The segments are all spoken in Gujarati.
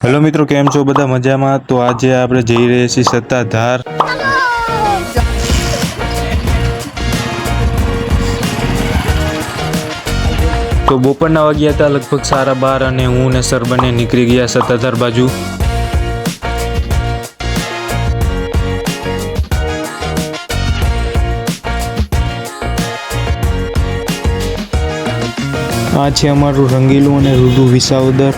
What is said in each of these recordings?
હેલો મિત્રો, કેમ છો બધા? મજામાં? તો આજે આપણે જઈ રહ્યા છીએ સત્તાધાર. તો બપોરના વાગ્યા હતા લગભગ 12:30 અને હું ને સર બંને નીકળી ગયા સત્તાધાર બાજુ. આ છે અમારું રંગીલું અને રૂડું વિસાવદર.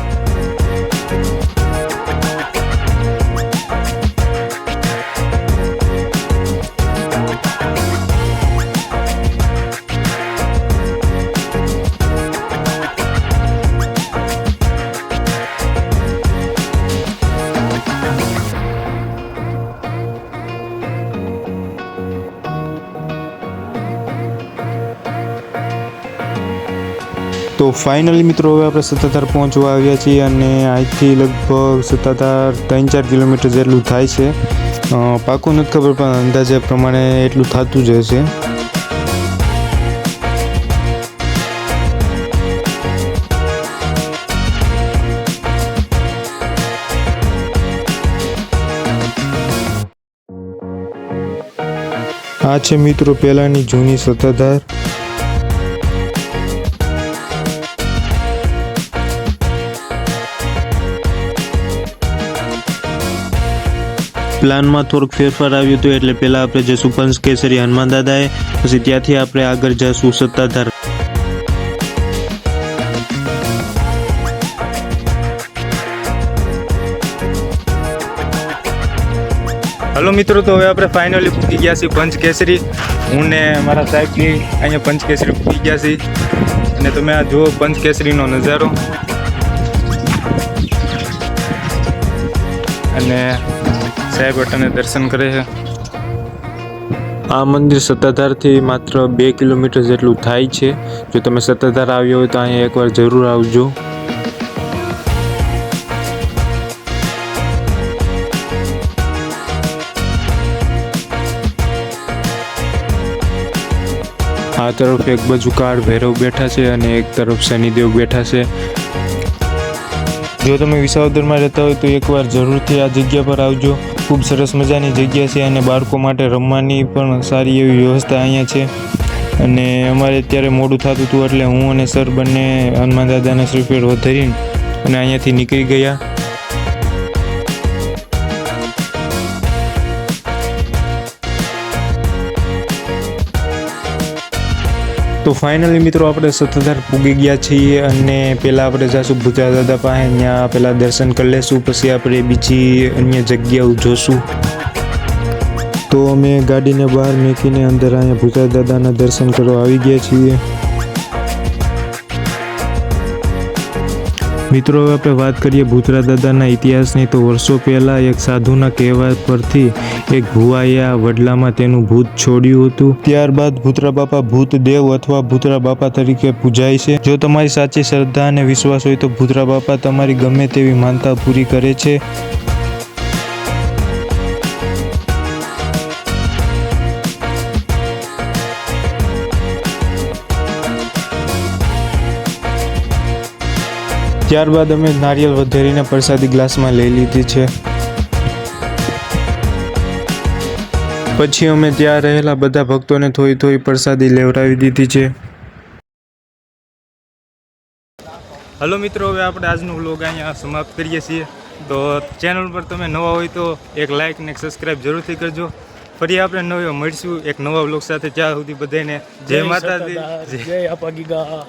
તો ફાઇનલી મિત્રો હવે આપણે સત્તાધાર પહોંચવા આવ્યા છીએ અને અહીંથી લગભગ સત્તાધાર 3-4 કિલોમીટર જેટલું થાય છે. પાકું નથી ખબર પણ અંદાજે પ્રમાણે એટલું થતું જ હશે. આ છે મિત્રો પહેલાંની જૂની સત્તાધાર. પ્લાનમાં થોડુંક ફેરફાર આવ્યું હતું એટલે પહેલાં આપણે જઈશું પંચકેસરી હનુમાન દાદાએ, પછી ત્યાંથી આપણે આગળ જઈશું સત્તાધાર. હલો મિત્રો, તો હવે આપણે ફાઇનલી પૂકી ગયા છીએ પંચકેસરી. હું ને મારા સાહેબની અહીંયા પંચકેસરી પૂકી ગયા છીએ અને તમે આ જુઓ પંચકેસરીનો નજારો. અને સાહેબ અટાને દર્શન કરે છે. આ મંદિર સત્તાધારથી માત્ર 2 કિલોમીટર જેટલું થાય છે. જો તમે સત્તાધાર આવ્યો હોય તો અહીંયા એકવાર જરૂર આવજો. આ તરફ એક બાજુ કાળ ભૈરવ બેઠા છે અને એક તરફ શનિદેવ બેઠા છે. જો તમે વિસાવદરમાં રહેતા હોય તો એકવાર જરૂરથી આ જગ્યા પર આવજો. ખૂબ સરસ મજાની જગ્યા છે અને બાળકો માટે રમવાની પણ સારી એવી વ્યવસ્થા અહીંયા છે. અને અમારે અત્યારે મોડું થતું હતું એટલે હું અને સર બંને હનુમાન દાદાના શ્રીફળ વધારીને અને અહીંયાથી નીકળી ગયા. તો ફાઇનલી મિત્રો આપણે સત્તાધાર પૂગી ગયા છીએ અને પહેલાં આપણે જઈશું ભૂતરા દાદા પાસે. ત્યાં પહેલાં દર્શન કરી લેશું, પછી આપણે બીજી અન્ય જગ્યાઓ જોશું. તો અમે ગાડીને બહાર મૂકીને અંદર અહીંયા ભૂતરા દાદાના દર્શન કરવા આવી ગયા છીએ. મિત્રો હવે આપણે વાત કરીએ ભૂતરા દાદાના ઇતિહાસની. તો વર્ષો પહેલાં એક સાધુના કહેવા પરથી એક ભુવાએ આ વડલામાં તેનું ભૂત છોડ્યું હતું. ત્યારબાદ ભૂતરા બાપા ભૂતદેવ અથવા ભૂતરા બાપા તરીકે પૂજાય છે. જો તમારી સાચી શ્રદ્ધા અને વિશ્વાસ હોય તો ભૂતરા બાપા તમારી ગમે તેવી માનતા પૂરી કરે છે. ત્યારબાદ અમે નારિયેળ વધેરીને પ્રસાદી ગ્લાસમાં લઈ લીધી છે. પછી અમે ત્યાં રહેલા બધા ભક્તોને થોડી થોડી પ્રસાદી લેવડાવી દીધી છે. હલો મિત્રો, હવે આપણે આજનો વ્લોગ અહીંયા સમાપ્ત કરીએ છીએ. તો ચેનલ પર તમે નવા હોય તો એક લાઇક ને એક સબસ્ક્રાઈબ જરૂરથી કરજો. ફરી આપણે નવા મળીશું એક નવા વ્લોગ સાથે. ત્યાં સુધી બધાને જય માતાજી, જય અપાગીગા.